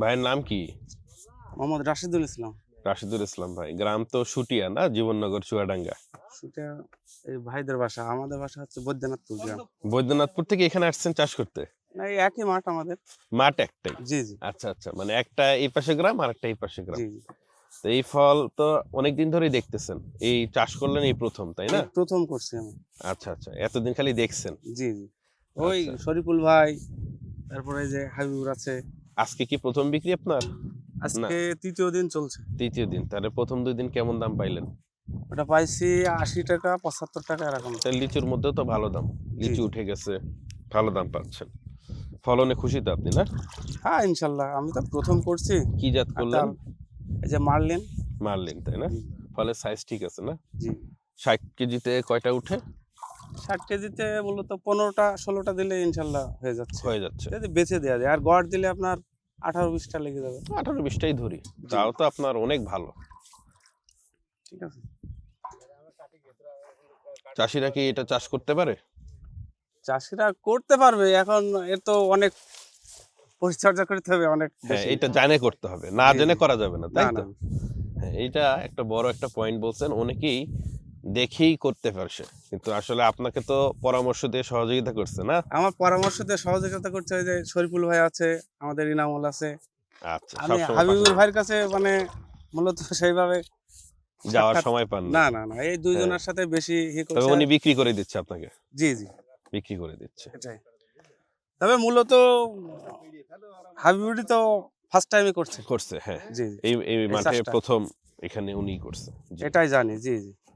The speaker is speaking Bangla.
ভাইয়ের নাম কি? মোহাম্মদ রাশিদুল ইসলাম। রাশিদুল ইসলাম ভাই। গ্রাম তো শুটিয়া না, জীবননগর চুয়াডাঙ্গা। সেটা এই ভাইদের বাসা, আমাদের বাসা হচ্ছে বৈদ্যনাথপুর গ্রাম। বৈদ্যনাথপুর থেকে এখানে আসছেন চাষ করতে? না, এই একই মাঠ আমাদের। মাঠ একটাই? জি জি আচ্ছা আচ্ছা, মানে একটা এই পাশে গ্রাম আর একটা এই পাশে গ্রাম। জি জি। তো এই ফল তো অনেকদিন ধরেই দেখতেছেন, এই চাষ করলেন এই প্রথম, তাই না? এই প্রথম করছি আমি। আচ্ছা আচ্ছা, এতদিন খালি দেখছেন। জি জি। ওই আচ্ছা, শরীফুল ভাই, তারপরে এই যে হাবিবুর আছে। আজকে কি প্রথম বিক্রি আপনার? না, আজকে তৃতীয় দিন চলছে। তৃতীয় দিন। তাহলে প্রথম 2 দিন কেমন দাম পাইলেন? ওটা পাইছি 80 টাকা 75 টাকা এরকম। তাহলে লিচুর মধ্যেও তো ভালো দাম, জি লিচু জি। উঠে গেছে, ভালো দাম পাচ্ছেন। ফলনে খুশি তো আপনি, না? হ্যাঁ ইনশাল্লাহ, আমি তো প্রথম করছি। কি জাত আর করলেন? এই যে মারলেন। মার্লিন, তাই না? জি ফলের সাইজ ঠিক আছে না? জি। 60 কেজিতে কয়টা উঠে? 60 কেজিতে মূলত 15টা 16টা দিলে ইনশাল্লাহ হয়ে যাচ্ছে। হয়ে যাচ্ছে। যদি বেচে দেওয়া যায়, আর গড় দিলে আপনার 18-20টা লেগে যাবে। 18-20টাই ধরি, জি। তাও তো আপনার অনেক ভালো। ঠিক আছে। চাষিরা কি এটা চাষ করতে পারে? চাষিরা করতে পারবে, এখন এর তো অনেক পরিচর্যা করতে হবে, অনেক হ্যাঁ, বেশি। এটা জানে করতে হবে, না জি জেনে জি। করা যাবে না, না তাই না তো? হ্যাঁ, এইটা একটা বড় একটা পয়েন্ট বলছেন। অনেকেই দেখেই করতে পারছে, কিন্তু আসলে আপনাকে তো পরামর্শ দিয়ে সহযোগিতা করছে, না? আমার পরামর্শ দিয়ে সহযোগিতা করছে ওই যে শরীফুল ভাই আছে, আমাদের ইনামুল আছে। আচ্ছা, আমি সবসময় পাশে হাবিবুর থাকে। ভাইয়ের কাছে মানে মূলত সেইভাবে যাওয়ার সাক্ষাৎ সময় পান না। না না না, এই হ্যাঁ, দুইজনের সাথে বেশি তবে করছে। উনি বিক্রি করে দিচ্ছে আপনাকে। জি জি। বিক্রি করে দিচ্ছে। এটাই। তবে মূলত হাবিবুরই তো ফার্স্ট টাইমই করছে। করছে, হ্যাঁ। জি জি। এই এই মাঠে চাষটা প্রথম এখানে উনিই করছে। জি। এটাই জানি। জি জি।